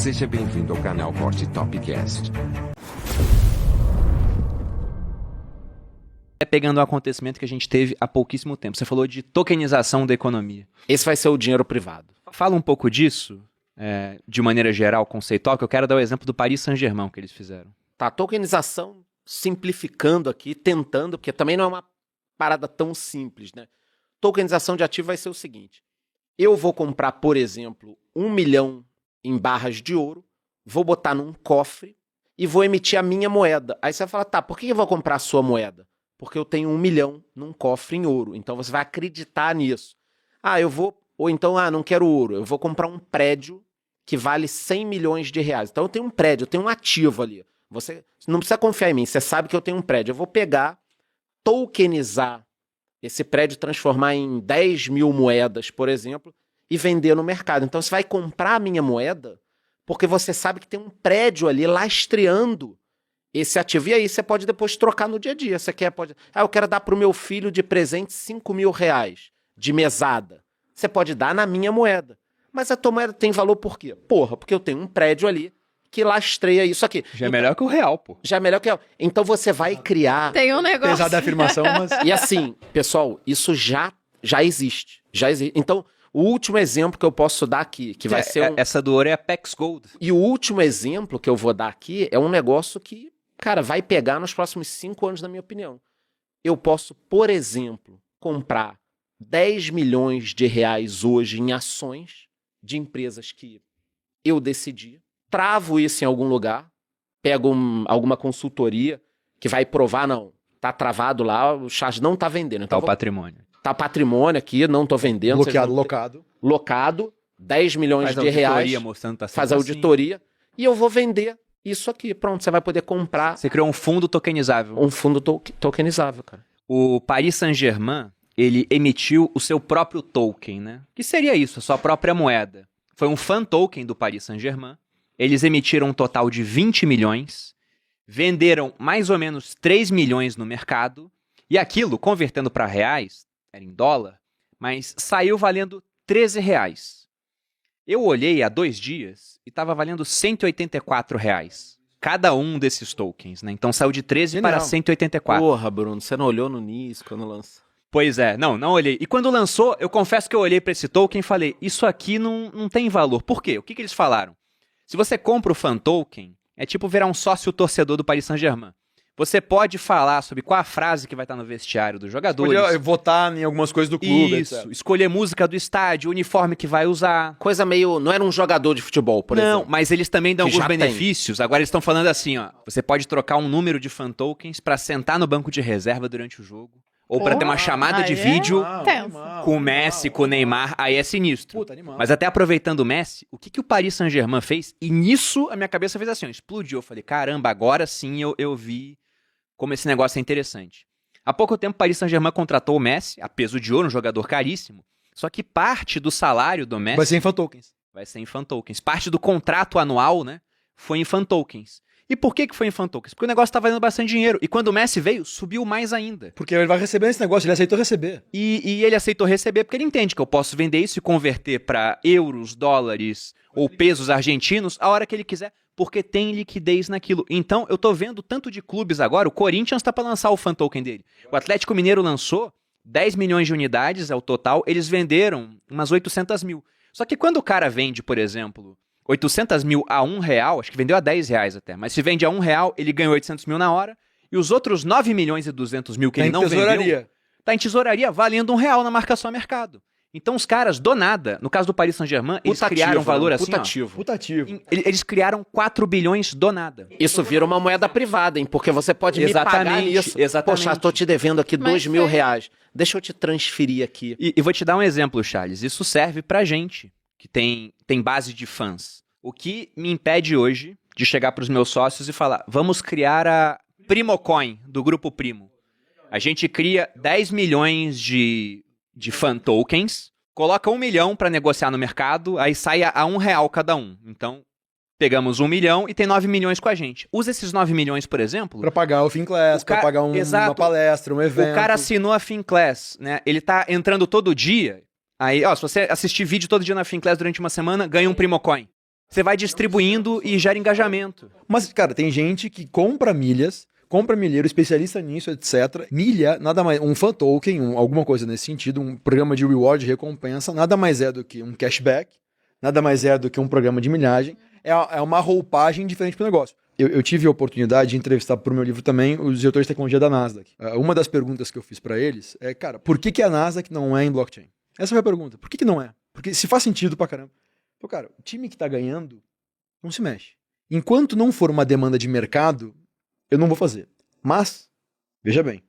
Seja bem-vindo ao canal Hot Topcast. Pegando um acontecimento que a gente teve há pouquíssimo tempo. Você falou de tokenização da economia. Esse vai ser o dinheiro privado. Fala um pouco disso, de maneira geral, conceitual, que eu quero dar o exemplo do Paris Saint-Germain que eles fizeram. Tá, tokenização, simplificando aqui, tentando, porque também não é uma parada tão simples, né? Tokenização de ativo vai ser o seguinte. Eu vou comprar, por exemplo, 1 milhão em barras de ouro, vou botar num cofre e vou emitir a minha moeda. Aí você vai falar, tá, por que eu vou comprar a sua moeda? Porque eu tenho 1 milhão num cofre em ouro. Então você vai acreditar nisso. Ou então, não quero ouro. Eu vou comprar um prédio que vale 100 milhões de reais. Então eu tenho um prédio, eu tenho um ativo ali. Você não precisa confiar em mim, você sabe que eu tenho um prédio. Eu vou pegar, tokenizar esse prédio, transformar em 10 mil moedas, por exemplo, e vender no mercado. Então você vai comprar a minha moeda porque você sabe que tem um prédio ali lastreando esse ativo. E aí você pode depois trocar no dia a dia. Eu quero dar para o meu filho de presente 5 mil reais de mesada. Você pode dar na minha moeda. Mas a tua moeda tem valor por quê? Porque eu tenho um prédio ali que lastreia isso aqui. Já é melhor que o real, pô. Já é melhor que o real. Então você vai criar... Tem um negócio. Apesar da afirmação, mas... E assim, pessoal, isso já existe. Já existe. Então, o último exemplo que eu posso dar aqui, que vai ser Essa do ouro é a Pex Gold. E o último exemplo que eu vou dar aqui é um negócio que, cara, vai pegar nos próximos 5 anos, na minha opinião. Eu posso, por exemplo, comprar 10 milhões de reais hoje em ações de empresas que eu decidi, travo isso em algum lugar, pego alguma consultoria que vai provar, não, tá travado lá, o charge não tá vendendo. Então Tá o patrimônio. Tá patrimônio aqui, não tô vendendo. Locado. Locado, 10 milhões de reais. Mostrando tá Faz a auditoria e eu vou vender isso aqui. Pronto, você vai poder comprar Você criou um fundo tokenizável. um fundo tokenizável, cara. O Paris Saint-Germain, ele emitiu o seu próprio token, né? Que seria isso, a sua própria moeda. Foi um fan token do Paris Saint-Germain. Eles emitiram um total de 20 milhões, venderam mais ou menos 3 milhões no mercado, e aquilo, convertendo para reais, era em dólar, mas saiu valendo 13 reais. Eu olhei há 2 dias e estava valendo 184 reais. Cada um desses tokens, né? Então saiu de 13 para 184. Porra, Bruno, você não olhou no início quando lançou? Pois é, não olhei. E quando lançou, eu confesso que eu olhei para esse token e falei, isso aqui não tem valor. Por quê? O que eles falaram? Se você compra o fan token, é tipo virar um sócio torcedor do Paris Saint-Germain. Você pode falar sobre qual a frase que vai estar no vestiário dos jogadores. Podia votar em algumas coisas do clube, Isso, etc. escolher música do estádio, o uniforme que vai usar. Coisa meio... Não era um jogador de futebol, por exemplo. Não, mas eles também dão Que alguns já tem. benefícios. Agora eles estão falando assim, ó. Você pode trocar um número de fan tokens para sentar no banco de reserva durante o jogo. Ou para ter uma chamada de aí é vídeo tenso. com o Messi, com o Neymar. Aí é sinistro. Puta, animal. Mas até aproveitando o Messi, o que o Paris Saint-Germain fez? E nisso a minha cabeça fez assim, ó, explodiu. Eu falei, caramba, agora sim eu vi como esse negócio é interessante. Há pouco tempo, o Paris Saint-Germain contratou o Messi, a peso de ouro, um jogador caríssimo. Só que parte do salário do Messi Vai ser em fan tokens. vai ser em fan tokens. Parte do contrato anual, né, foi em fan tokens. E por que foi em fan tokens? Porque o negócio tá valendo bastante dinheiro. E quando o Messi veio, subiu mais ainda. Porque ele vai receber esse negócio, ele aceitou receber. E ele aceitou receber porque ele entende que eu posso vender isso e converter para euros, dólares ou pesos argentinos a hora que ele quiser, porque tem liquidez naquilo. Então, eu tô vendo tanto de clubes agora, o Corinthians tá para lançar o fan token dele. O Atlético Mineiro lançou 10 milhões de unidades, é o total, eles venderam umas 800 mil. Só que quando o cara vende, por exemplo, 800 mil a R$1, acho que vendeu a 10 reais até, mas se vende a R$1, ele ganhou 800 mil na hora, e os outros 9 milhões e 200 mil que ele não vendeu, tá em tesouraria valendo R$1 na marcação a mercado. Então os caras, do nada, no caso do Paris Saint-Germain, eles criaram um valor assim, Putativo. eles criaram 4 bilhões do nada. Isso vira uma moeda privada, hein? Porque você pode me pagar nisso. Exatamente. Poxa, tô te devendo aqui Mas 2 mil foi- reais. Deixa eu te transferir aqui. E vou te dar um exemplo, Charles. Isso serve pra gente, que tem base de fãs. O que me impede hoje de chegar pros meus sócios e falar, vamos criar a Primocoin, do Grupo Primo. A gente cria 10 milhões de fan tokens, coloca 1 milhão para negociar no mercado, aí sai a R$1 cada um. Então, pegamos 1 milhão e tem 9 milhões com a gente. Usa esses 9 milhões, por exemplo... Pra pagar o Finclass, pra pagar uma palestra, um evento. O cara assinou a Finclass, né? Ele tá entrando todo dia. Aí, ó, se você assistir vídeo todo dia na Finclass durante uma semana, ganha um Primocoin. Você vai distribuindo e gera engajamento. Mas, cara, tem gente que compra milhas, compra milheiro, especialista nisso, etc. Milha, nada mais, um fan token, alguma coisa nesse sentido, um programa de reward, de recompensa, nada mais é do que um cashback, nada mais é do que um programa de milhagem. É uma roupagem diferente pro negócio. Eu tive a oportunidade de entrevistar pro meu livro também os diretores de tecnologia da Nasdaq. Uma das perguntas que eu fiz para eles é, cara, por que a Nasdaq não é em blockchain? Essa foi a pergunta. Por que não é? Porque se faz sentido pra caramba. Então, cara, o time que tá ganhando não se mexe. Enquanto não for uma demanda de mercado, eu não vou fazer. Mas, veja bem,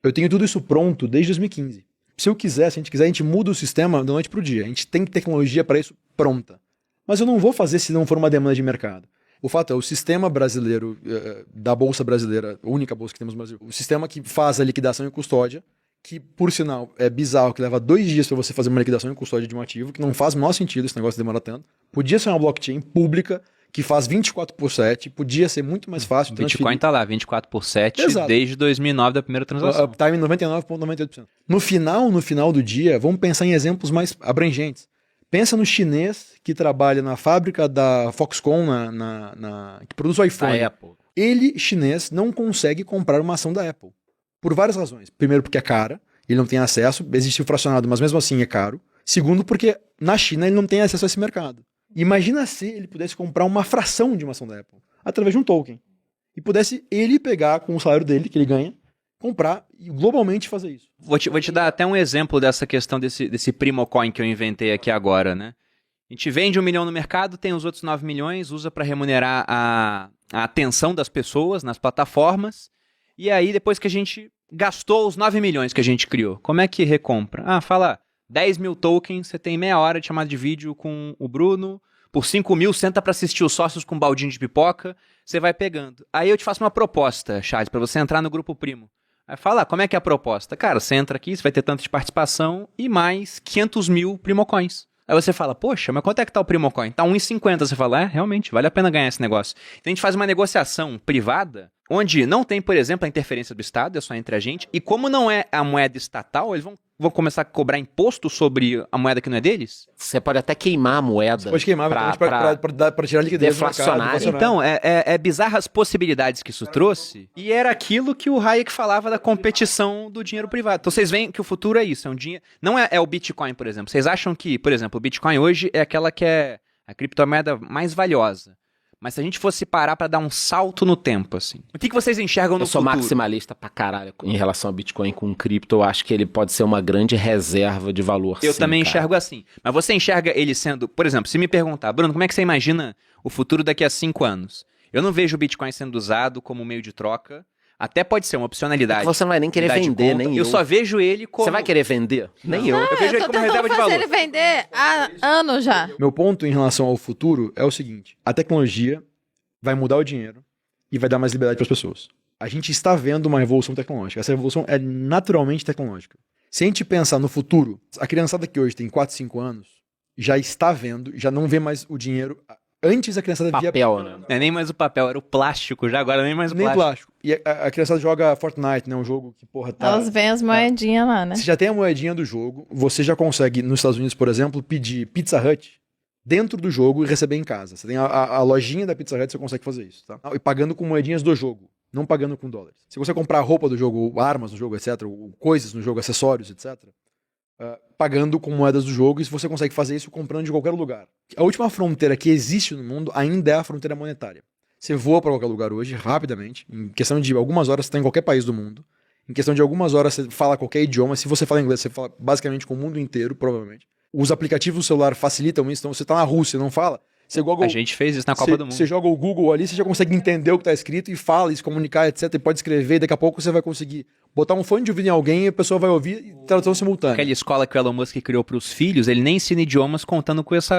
eu tenho tudo isso pronto desde 2015. Se eu quiser, se a gente quiser, a gente muda o sistema da noite pro dia. A gente tem tecnologia para isso pronta. Mas eu não vou fazer se não for uma demanda de mercado. O fato é, o sistema brasileiro, da Bolsa Brasileira, a única bolsa que temos no Brasil, o sistema que faz a liquidação e custódia, que, por sinal, é bizarro, que leva 2 dias para você fazer uma liquidação e custódia de um ativo, que não faz o menor sentido esse negócio demora tanto. Podia ser uma blockchain pública, que faz 24/7, podia ser muito mais fácil. O Bitcoin tá lá, 24/7, Exato. desde 2009 da primeira transação. Uptime 99,98%. No final do dia, vamos pensar em exemplos mais abrangentes. Pensa no chinês que trabalha na fábrica da Foxconn, que produz o iPhone. Da Apple. Ele, chinês, não consegue comprar uma ação da Apple. Por várias razões. Primeiro, porque é cara, ele não tem acesso, existe o fracionado, mas mesmo assim é caro. Segundo, porque na China ele não tem acesso a esse mercado. Imagina se ele pudesse comprar uma fração de uma ação da Apple, através de um token. E pudesse ele pegar com o salário dele, que ele ganha, comprar e globalmente fazer isso. Vou te dar até um exemplo dessa questão desse primo coin que eu inventei aqui agora, né? A gente vende 1 milhão no mercado, tem os outros 9 milhões, usa para remunerar a atenção das pessoas nas plataformas, e aí depois que a gente gastou os 9 milhões que a gente criou, como é que recompra? Fala 10 mil tokens, você tem meia hora de chamada de vídeo com o Bruno, por 5 mil senta para assistir os sócios com um baldinho de pipoca, você vai pegando. Aí eu te faço uma proposta, Charles, para você entrar no grupo primo. Aí fala, como é que é a proposta? Cara, você entra aqui, você vai ter tanto de participação e mais 500 mil primocoins. Aí você fala, poxa, mas quanto é que tá o primocoin? Tá 1,50. Você fala, realmente, vale a pena ganhar esse negócio. Então a gente faz uma negociação privada, onde não tem, por exemplo, a interferência do Estado, é só entre a gente. E como não é a moeda estatal, eles vão começar a cobrar imposto sobre a moeda que não é deles? Você pode até queimar a moeda. Você pode queimar para tirar liquidez do mercado. Então, é bizarras possibilidades que isso trouxe. E era aquilo que o Hayek falava da competição do dinheiro privado. Então vocês veem que o futuro é isso. É um dinheiro. Não é o Bitcoin, por exemplo. Vocês acham que, por exemplo, o Bitcoin hoje é aquela que é a criptomoeda mais valiosa. Mas se a gente fosse parar pra dar um salto no tempo, assim, o que vocês enxergam no futuro? Eu sou maximalista pra caralho em relação ao Bitcoin com cripto. Eu acho que ele pode ser uma grande reserva de valor. Eu também enxergo assim. Mas você enxerga ele sendo... Por exemplo, se me perguntar, Bruno, como é que você imagina o futuro daqui a 5 anos? Eu não vejo o Bitcoin sendo usado como meio de troca. Até pode ser uma opcionalidade. Você não vai nem querer vender, nem eu. Eu só vejo ele como... Você vai querer vender? Nem eu. Eu vejo ele como reserva de valor. Eu tô tentando fazer ele vender há anos já. Meu ponto em relação ao futuro é o seguinte. A tecnologia vai mudar o dinheiro e vai dar mais liberdade para as pessoas. A gente está vendo uma revolução tecnológica. Essa revolução é naturalmente tecnológica. Se a gente pensar no futuro, a criançada que hoje tem 4, 5 anos já está vendo, já não vê mais o dinheiro. Antes a criançada via papel, né? Não é nem mais o papel, era o plástico já, agora nem mais o nem plástico. E a criançada joga Fortnite, né? Um jogo que, porra, tá... Elas veem as moedinhas lá, né? Você já tem a moedinha do jogo, você já consegue, nos Estados Unidos, por exemplo, pedir Pizza Hut dentro do jogo e receber em casa. Você tem a lojinha da Pizza Hut, você consegue fazer isso, tá? E pagando com moedinhas do jogo, não pagando com dólares. Se você comprar roupa do jogo, armas do jogo, etc., ou coisas no jogo, acessórios, etc., pagando com moedas do jogo, e você consegue fazer isso comprando de qualquer lugar. A última fronteira que existe no mundo ainda é a fronteira monetária. Você voa para qualquer lugar hoje, rapidamente, em questão de algumas horas você está em qualquer país do mundo, em questão de algumas horas você fala qualquer idioma, se você fala inglês, você fala basicamente com o mundo inteiro, provavelmente. Os aplicativos do celular facilitam isso, então você tá na Rússia, não fala? Você Google, a gente fez isso na Copa do Mundo. Você joga o Google ali, você já consegue entender o que tá escrito e fala, e se comunicar, etc. E pode escrever, e daqui a pouco você vai conseguir botar um fone de ouvido em alguém e a pessoa vai ouvir e tradução simultânea. Aquela escola que o Elon Musk criou pros filhos, ele nem ensina idiomas contando com esse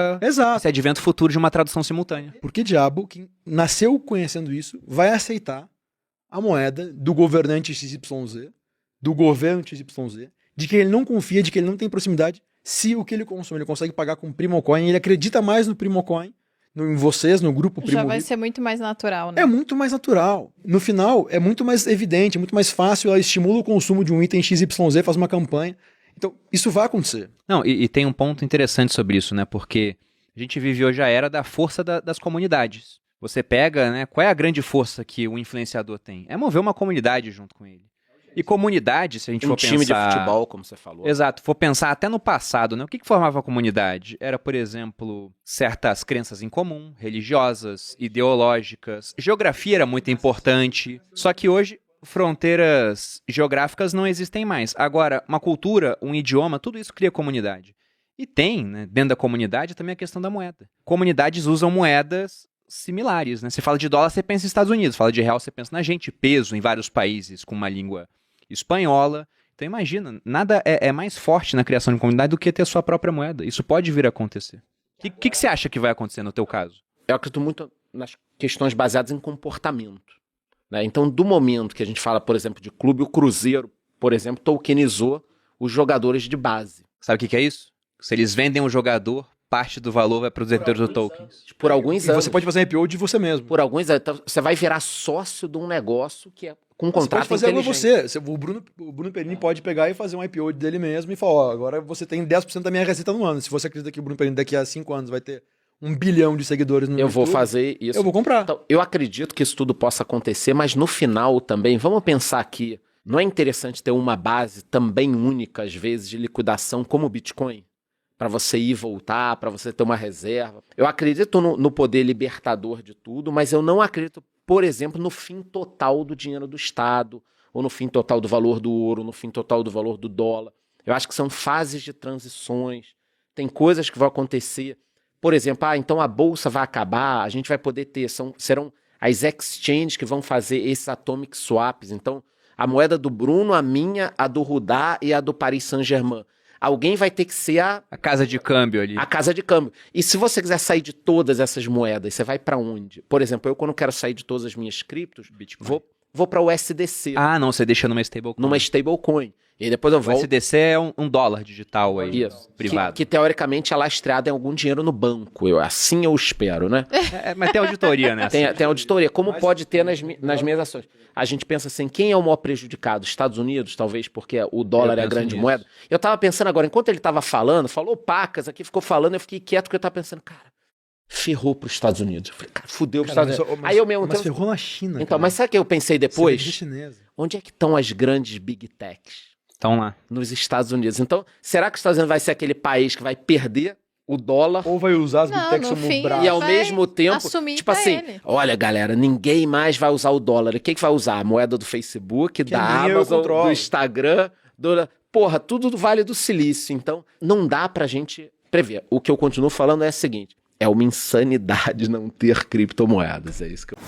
advento futuro de uma tradução simultânea. Por que diabo quem nasceu conhecendo isso vai aceitar a moeda do governante XYZ, do governo XYZ, de que ele não confia, de que ele não tem proximidade, se o que ele consome ele consegue pagar com Primocoin, ele acredita mais no Primocoin, em vocês, no grupo Primo. Já vai ser muito mais natural, né? É muito mais natural. No final, é muito mais evidente, é muito mais fácil, ela estimula o consumo de um item XYZ, faz uma campanha. Então, isso vai acontecer. Não, e tem um ponto interessante sobre isso, né? Porque A gente vive hoje a era da força das comunidades. Você pega, né, qual é a grande força que o influenciador tem? É mover uma comunidade junto com ele. E comunidade, se a gente for pensar... time de futebol, como você falou. Exato, for pensar até no passado, né? O que formava a comunidade? Era, por exemplo, certas crenças em comum, religiosas, ideológicas. Geografia era muito importante. Só que hoje, fronteiras geográficas não existem mais. Agora, uma cultura, um idioma, tudo isso cria comunidade. E tem, né, dentro da comunidade, também a questão da moeda. Comunidades usam moedas similares, né? Você fala de dólar, você pensa nos Estados Unidos. Fala de real, você pensa na gente. Peso em vários países com uma língua espanhola. Então imagina, nada é mais forte na criação de comunidade do que ter sua própria moeda. Isso pode vir a acontecer. O que você acha que vai acontecer no teu caso? Eu acredito muito nas questões baseadas em comportamento, né? Então, do momento que a gente fala, por exemplo, de clube, o Cruzeiro, por exemplo, tokenizou os jogadores de base. Sabe o que é isso? Se eles vendem um jogador, parte do valor vai para os detentores do tokens. Por alguns E anos. você pode fazer IPO de você mesmo. Por alguns anos. Então, você vai virar sócio de um negócio que é com um Você contrato pode fazer igual inteligente. você. O Bruno Perini pode pegar e fazer um IPO dele mesmo e falar, ó, agora você tem 10% da minha receita no ano. Se você acredita que o Bruno Perini daqui a 5 anos vai ter 1 bilhão de seguidores no Eu vou YouTube, fazer isso. eu vou comprar. Então, eu acredito que isso tudo possa acontecer, mas no final também, vamos pensar aqui, não é interessante ter uma base também única, às vezes, de liquidação como o Bitcoin? Para você ir e voltar, para você ter uma reserva. Eu acredito no poder libertador de tudo, mas eu não acredito, por exemplo, no fim total do dinheiro do Estado, ou no fim total do valor do ouro, no fim total do valor do dólar. Eu acho que são fases de transições, tem coisas que vão acontecer. Por exemplo, então a bolsa vai acabar, a gente vai poder ter, serão as exchanges que vão fazer esses atomic swaps. Então, a moeda do Bruno, a minha, a do Rudá e a do Paris Saint-Germain. Alguém vai ter que ser a casa de câmbio ali. A casa de câmbio. E se você quiser sair de todas essas moedas, você vai para onde? Por exemplo, eu quando quero sair de todas as minhas criptos, vou para o SDC. Ah, não, você deixa numa stablecoin. Numa stablecoin. E depois eu volto. O SDC é um dólar digital aí, Isso. privado. Que teoricamente é lastrado em algum dinheiro no banco. Assim eu espero, né? Mas tem auditoria, né? Tem auditoria. Como pode ter nas minhas ações? A gente pensa assim, quem é o maior prejudicado? Estados Unidos, talvez, porque o dólar é a grande moeda. Eu tava pensando agora, enquanto ele tava falando, falou pacas aqui, ficou falando, eu fiquei quieto porque eu tava pensando, cara, ferrou pros Estados Unidos. Eu falei, cara, fudeu pros Estados Unidos. Aí eu mesmo Mas ferrou na China, Então, cara. mas sabe o que eu pensei depois? Cerveja chinesa. Onde é que estão as grandes big techs? Estão lá. Nos Estados Unidos. Então, será que os Estados Unidos vai ser aquele país que vai perder o dólar? Ou vai usar as Não, big techs no como fim, braço. E ao vai mesmo tempo, assumir tipo pra assim, ele. olha galera, ninguém mais vai usar o dólar. Quem que vai usar? A moeda do Facebook, Que da nem eu Amazon, controlo. do Instagram, porra, tudo do Vale do Silício. Então, não dá pra gente prever. O que eu continuo falando é o seguinte, é uma insanidade não ter criptomoedas. É isso que eu...